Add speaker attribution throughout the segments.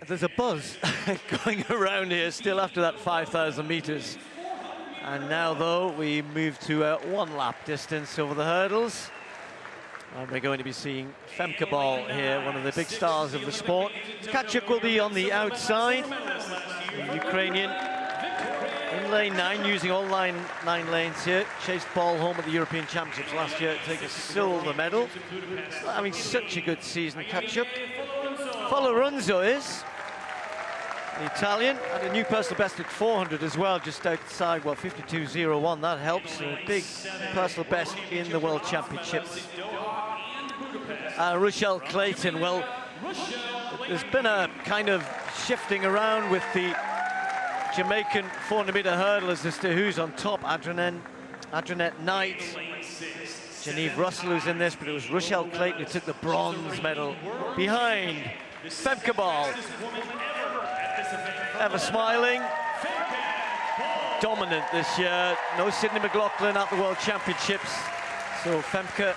Speaker 1: there's a buzz going around here still after that 5,000 meters. And now, though, we move to a one-lap distance over the hurdles. And we're going to be seeing Femke Bol here, one of the big stars of the sport. Tkachuk will be on the outside. The Ukrainian in lane 9, using all 9 lanes here. Chased Bol home at the European Championships last year to take a silver medal. Having such a good season, Tkachuk. Folorunsho is the Italian, had a new personal best at 400 as well, just outside, well, 52.01. That helps. A big personal best in the World Championships. Rochelle Clayton, well, there's been a kind of shifting around with the Jamaican 400-meter hurdlers as to who's on top. Adranette Knight, Genevieve Russell who's in this, but it was Rochelle Clayton who took the bronze medal behind Femke Bol. Ever smiling, dominant this year. No Sydney McLaughlin at the World Championships, so Femke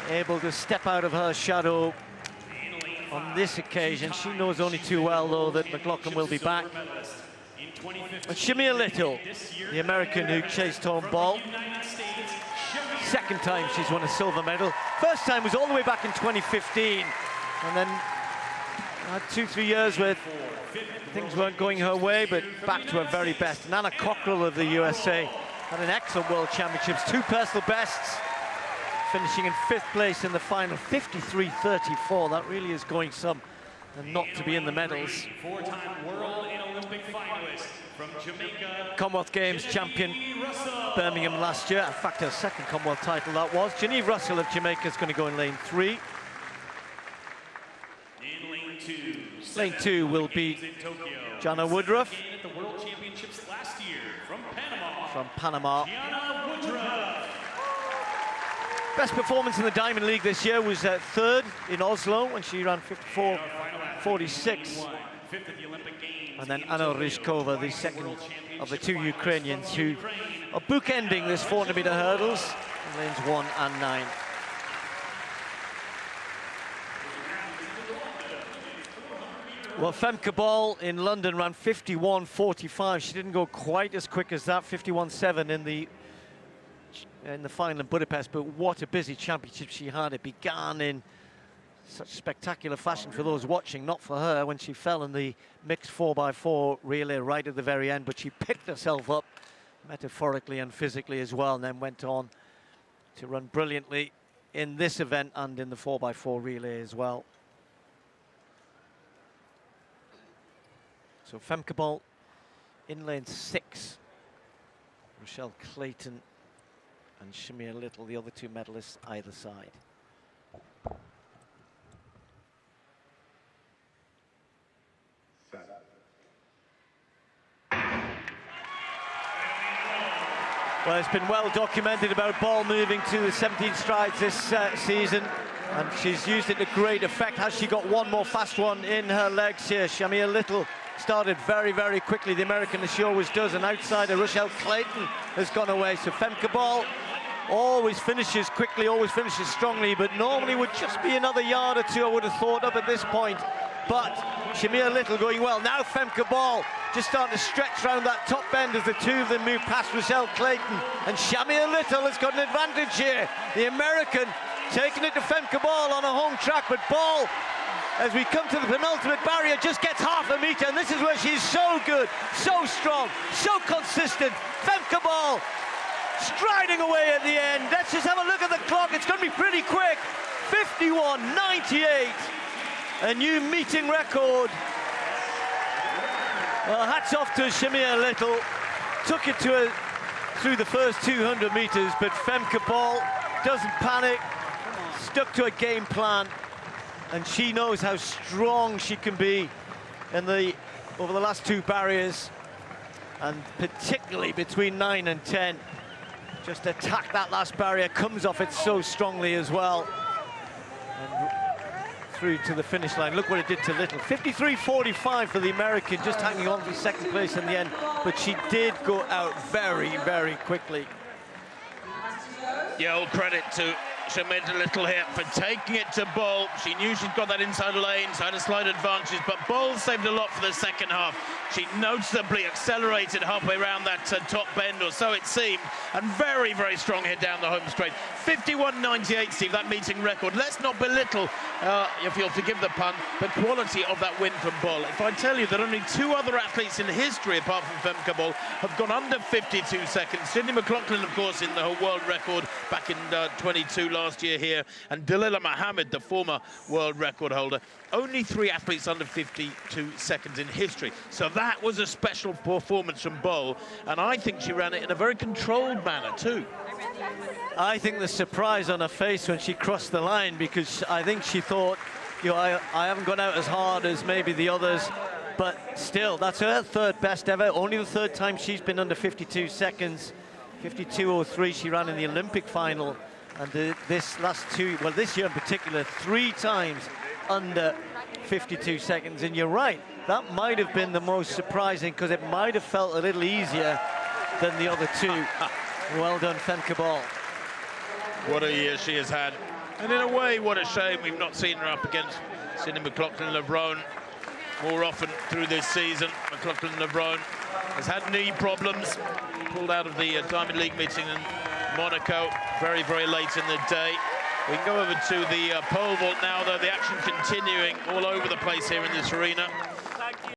Speaker 1: able to step out of her shadow on this occasion. She knows only too well, though, that McLaughlin will be back. And Shamir Little, the American who chased home Bol. Second time she's won a silver medal. First time was all the way back in 2015, and then had 2-3 years where things weren't going her way, but back to her very best. And Anna Cockrell of the USA had an excellent World Championships, 2 personal bests, finishing in 5th place in the final, 53.34. That really is going some, and not to be in the medals.
Speaker 2: 4-time world and Olympic finalist from Jamaica.
Speaker 1: Commonwealth Games champion, Birmingham last year. In fact, her second Commonwealth title that was. Genevieve Russell of Jamaica is going to go in lane 3.
Speaker 2: In lane 2.
Speaker 1: Lane 2 will be Jana Woodruff.
Speaker 2: At the World Championships last year from Panama.
Speaker 1: From Panama.
Speaker 2: Jana Woodruff.
Speaker 1: Best performance in the Diamond League this year was 3rd in Oslo when she ran 54.46. And then Anna Ryzhkova, the second of the 2 Ukrainians who are bookending this 400-meter hurdles in lanes 1 and 9. Well, Femke Bol in London ran 51.45. She didn't go quite as quick as that, 51.7 in the final in Budapest, but what a busy championship she had. It began in such spectacular fashion for those watching, not for her, when she fell in the mixed 4x4 relay right at the very end, but she picked herself up metaphorically and physically as well, and then went on to run brilliantly in this event and in the 4x4 relay as well. So Femke Bol in lane 6. Rochelle Clayton and Shamir Little, the other 2 medalists either side. Well, it's been well documented about Bol moving to the 17 strides this season, and she's used it to great effect. Has she got one more fast one in her legs here? Shamir Little started very, very quickly, the American, as she always does, and outsider Rochelle Clayton has gone away. So Femke Bol always finishes quickly, always finishes strongly, but normally would just be another yard or 2, I would have thought, up at this point. But Shamir Little going well. Now Femke Bol just starting to stretch around that top bend as the 2 of them move past Rochelle Clayton. And Shamir Little has got an advantage here. The American taking it to Femke Bol on a home track, but Bol, as we come to the penultimate barrier, just gets half a meter, and this is where she's so good, so strong, so consistent. Femke Bol striding away at the end. Let's just have a look at the clock. It's going to be pretty quick. 51.98, a new meeting record. Well, hats off to Shamir Little. Took it to her through the first 200 meters, but Femke Bol doesn't panic, stuck to a game plan, and she knows how strong she can be over the last 2 barriers, and particularly between 9 and 10. Just attack that last barrier, comes off it so strongly as well. And through to the finish line. Look what it did to Little. 53.45 for the American, just hanging on for 2nd place in the end, but she did go out very, very quickly.
Speaker 3: Yeah, all credit to She'll make a little hit for taking it to Ball. She knew she'd got that inside lane, so had a slight advantage, but Ball saved a lot for the second half. She noticeably accelerated halfway around that top bend, or so it seemed, and very, very strong hit down the home straight. 51.98, Steve, that meeting record. Let's not belittle, if you'll forgive the pun, the quality of that win from Ball. If I tell you that only 2 other athletes in history, apart from Femke Ball, have gone under 52 seconds. Sydney McLaughlin, of course, in the world record back in 22 last year here, and Dalilah Muhammad, the former world record holder. Only 3 athletes under 52 seconds in history. So that was a special performance from Ball, and I think she ran it in a very controlled manner too.
Speaker 1: I think the surprise on her face when she crossed the line, because I think she thought, you know, I haven't gone out as hard as maybe the others, but still, that's her 3rd best ever. Only the 3rd time she's been under 52 seconds. 52.03 she ran in the Olympic final, and this last 2, well, this year in particular, 3 times under 52 seconds. And you're right, that might have been the most surprising, because it might have felt a little easier than the other 2. Well done, Femke Ball.
Speaker 3: What a year she has had, and in a way, what a shame we've not seen her up against Sydney McLaughlin-Levrone more often through this season. McLaughlin-Levrone has had knee problems, pulled out of the Diamond League meeting in Monaco very, very late in the day. We can go over to the pole vault now, though. The action continuing all over the place here in this arena.